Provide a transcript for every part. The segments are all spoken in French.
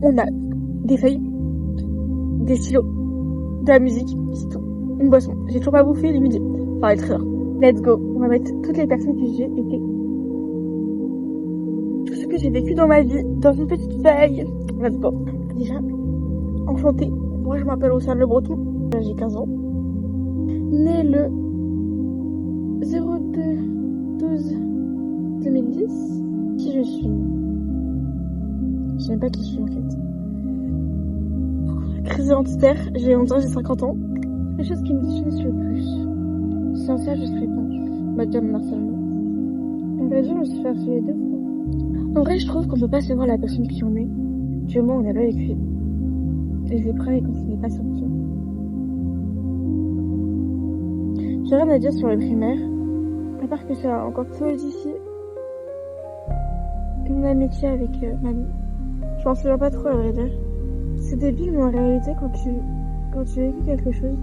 On a des feuilles, des stylos, de la musique, c'est tout. Une boisson. J'ai toujours pas bouffé le midi. Enfin, les 13h. Let's go. On va mettre toutes les personnes que j'ai été. Tout ce que j'ai vécu dans ma vie, dans une petite feuille. Let's go. Déjà, enchantée. Moi, je m'appelle Océane Le Breton. J'ai 15 ans. Née le 02/12/2010. Qui je suis? Je sais même pas qui je suis en fait. Crise identitaire, j'ai 11 ans, j'ai 50 ans. Les choses qui me définissent le plus. Sans ça, je serais pas. Madame harcèlement. On va dire, je me suis fait harceler 2 fois. En vrai, je trouve qu'on peut pas savoir la personne qui on est, du moment où on n'a pas vécu les épreuves et qu'on s'en est pas sorti. J'ai rien à dire sur les primaires, à part que ça a encore solidifié une amitié avec mamie. Je m'en souviens pas trop, à vrai dire. C'est débile, mais en réalité, quand tu vécu quelque chose,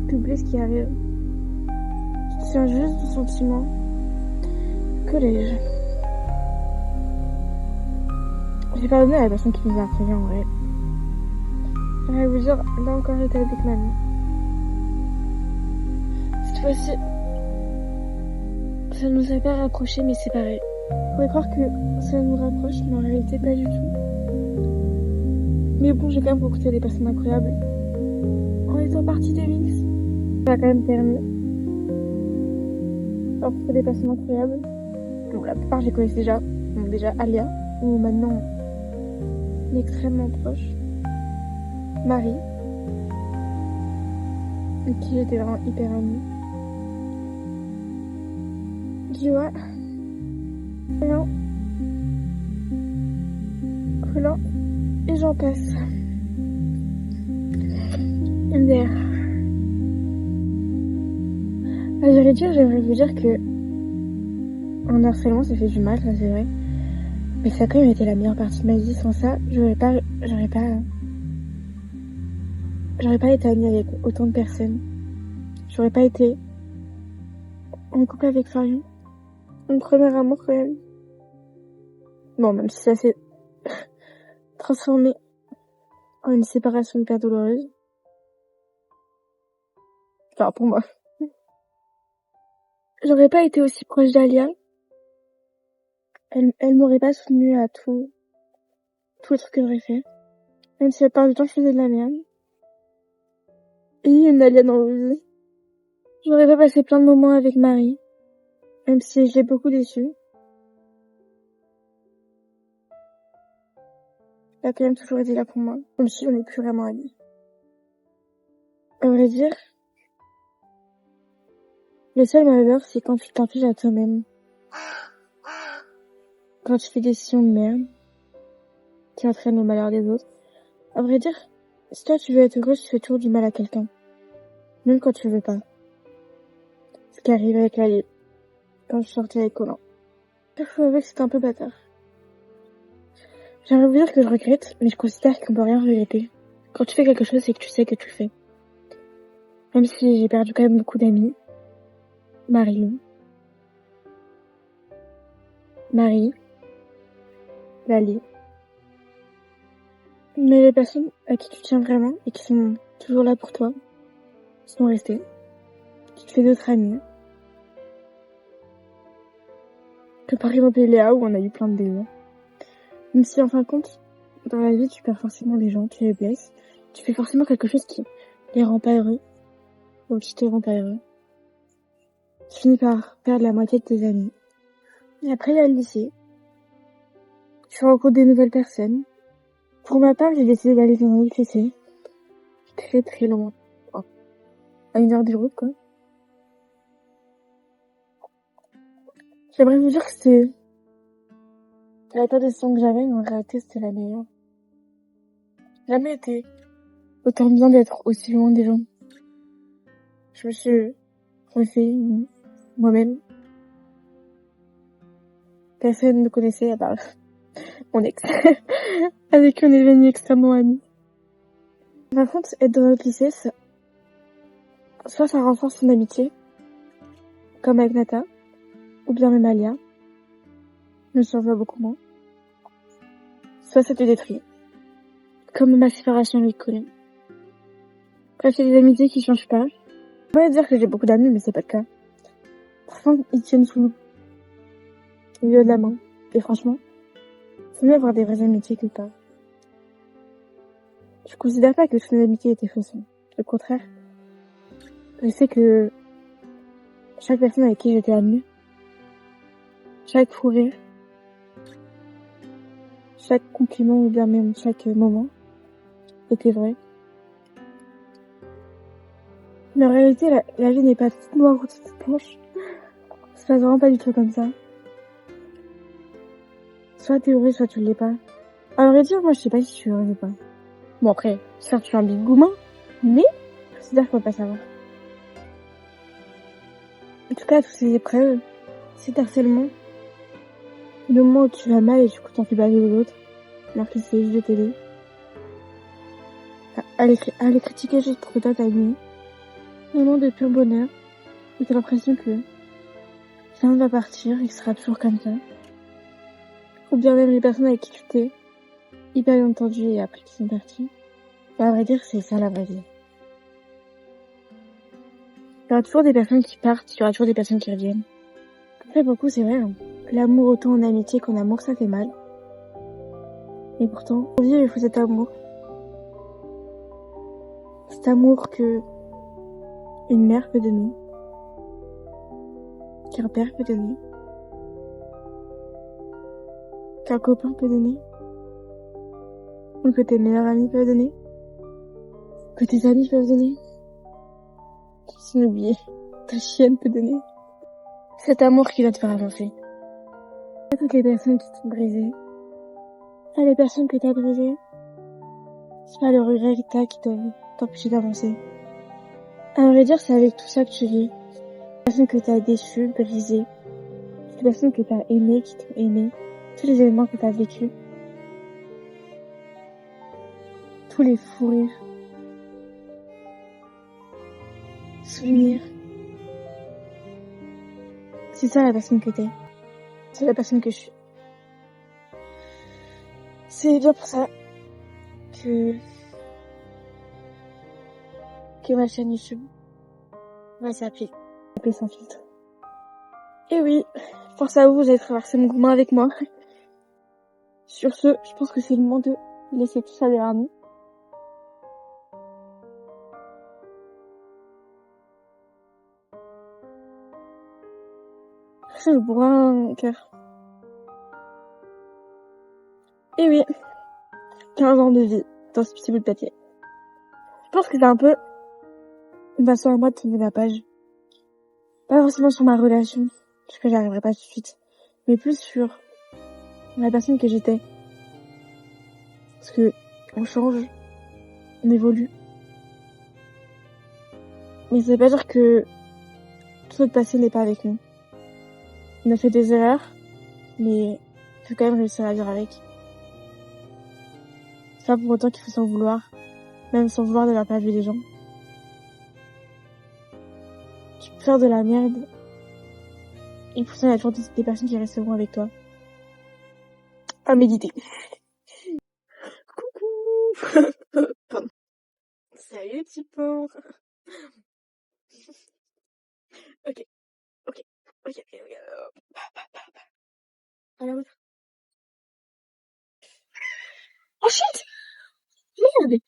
tu oublies ce qui arrive. Tu te souviens juste du sentiment. Collège. J'ai pardonné à la personne qui nous a harcelés, en vrai. J'aimerais vous dire, là encore, j'étais avec mamie. Cette fois-ci, ça nous a pas rapprochés, mais séparés. On pourrait croire que ça nous rapproche, mais en réalité, pas du tout. Mais bon, j'ai quand même rencontré des personnes incroyables. En étant partie des Wings, ça a quand même permis de rencontrer des personnes incroyables. Bon, la plupart, je les connaissais déjà. Bon, déjà Alia, ou maintenant, elle est extrêmement proche. Marie, avec qui j'étais vraiment hyper amie. Joa, Colin, et j'en passe. MDR. À vrai dire, j'aimerais vous dire que en harcèlement, ça fait du mal, ça c'est vrai. Mais ça a quand même été la meilleure partie de ma vie. Sans ça, j'aurais pas été amie avec autant de personnes. J'aurais pas été en couple avec Florian. Mon premier amour quand même. Bon, même si ça s'est transformé en une séparation hyper douloureuse. Enfin, pour moi. J'aurais pas été aussi proche d'Alia. Elle m'aurait pas soutenue à tout le truc que j'aurais fait. Même si la plupart du temps je faisais de la merde. Et il y a une Alia dans ma vie. J'aurais pas passé plein de moments avec Marie. Même si je l'ai beaucoup déçue. Elle a quand même toujours été là pour moi. Même si on n'est plus vraiment amis. À vrai dire, le seul malheur, c'est quand tu t'infliges à toi-même. Quand tu fais des décisions de merde, qui entraînent le malheur des autres. À vrai dire, si toi tu veux être heureux, tu fais toujours du mal à quelqu'un. Même quand tu veux pas. Ce qui arrive avec Ali. Quand je sortais avec Colin. Il faut avouer que c'était un peu bâtard. J'aimerais vous dire que je regrette, mais je considère qu'on peut rien regretter. Quand tu fais quelque chose, c'est que tu sais que tu le fais. Même si j'ai perdu quand même beaucoup d'amis. Marie, Lali. Mais les personnes à qui tu tiens vraiment et qui sont toujours là pour toi, sont restées. Qui te fait d'autres amis. Que par exemple Léa, où on a eu plein de délires. Même si en fin de compte, dans la vie, tu perds forcément des gens, tu les blesses. Tu fais forcément quelque chose qui les rend pas heureux. Ou qui te rend pas heureux. Tu finis par perdre la moitié de tes amis. Et après, il y a le lycée. Tu rencontres des nouvelles personnes. Pour ma part, j'ai décidé d'aller dans un lycée. Très très loin. Oh. À 1 heure de route, quoi. J'aimerais vous dire que c'était la pire décision que j'avais, mais en réalité, c'était la meilleure. J'ai jamais été autant bien d'être aussi loin des gens. Je me suis refait moi-même. Personne ne me connaissait à part mon ex. Avec qui on est devenus extrêmement amis. Par contre, être dans notre lycée, soit ça renforce son amitié, comme avec Nata, ou bien même Alia, je me souviens beaucoup moins. Soit ça te détruit. comme ma séparation avec Colin. Bref, c'est des amitiés qui changent pas. On va dire que j'ai beaucoup d'amis, mais c'est pas le cas. Parfois, ils tiennent sous le milieu de la main. Et franchement, c'est mieux avoir des vraies amitiés que pas. Je considère pas que toutes mes amitiés étaient fausses. Au contraire, je sais que chaque personne avec qui j'étais amie, chaque fou rire, chaque compliment ou bien même chaque moment était vrai. Mais en réalité, la vie n'est pas toute noire ou toute blanche. Ça se passe vraiment pas du tout comme ça. Soit t'es heureux, soit tu l'es pas. À vrai dire, moi je sais pas si je suis heureuse ou pas. Bon après, certes je suis un big gourmand, mais je considère qu'on va pas savoir. En tout cas, toutes ces épreuves, cet harcèlement, le moment où tu vas mal et du coup t'en fais baver aux autres, alors que c'est juste de t'aider. À les critiquer juste pour que toi t'as aimé. Moment de pur bonheur, où t'as l'impression que ça va partir et que ce sera toujours comme ça. Ou bien même les personnes avec qui tu t'es hyper bien entendu et après qu'ils sont partis. Et à vrai dire, c'est ça la vraie vie. Il y aura toujours des personnes qui partent, il y aura toujours des personnes qui reviennent. Après, beaucoup, c'est vrai, hein. L'amour autant en amitié qu'en amour, ça fait mal. Et pourtant, pour vivre, il faut cet amour. Cet amour que une mère peut donner, qu'un père peut donner, qu'un copain peut donner, ou que tes meilleurs amis peuvent donner, que tes amis peuvent donner, sans oublier, ta chienne peut donner. Cet amour qui va te faire avancer. À toutes les personnes qui t'ont brisé, à les personnes que t'as brisées, c'est pas le regret que t'as qui doivent t'empêcher d'avancer. À vrai dire, c'est avec tout ça que tu vis. Les personnes que t'as déçues, brisées, les personnes que t'as aimées, qui t'ont aimé, tous les événements que t'as vécus, tous les fous rires, souvenirs. C'est ça la personne que t'es. C'est la personne que je suis. C'est bien pour ça que ma chaîne YouTube va s'appeler Sans filtre. Et oui, force à vous, vous avez traversé mon chemin avec moi. Sur ce, je pense que c'est le moment de laisser tout ça derrière nous. Je bois un cœur. Et oui, 15 ans de vie dans ce petit bout de papier. Je pense que c'est un peu une façon à moi de tourner la page. Pas forcément sur ma relation, parce que j'y arriverai pas tout de suite, mais plus sur la personne que j'étais. Parce que on change, on évolue. Mais ça veut pas dire que tout notre passé n'est pas avec nous. On a fait des erreurs, mais il faut quand même réussir à vivre avec. C'est pas pour autant qu'il faut s'en vouloir, même sans vouloir d'avoir perdu des gens. Tu peux faire de la merde, et pourtant il y a toujours des personnes qui resteront avec toi. À méditer. Coucou. Pardon. Salut les petits pains. Ok. À la route. Oh shit! Merde!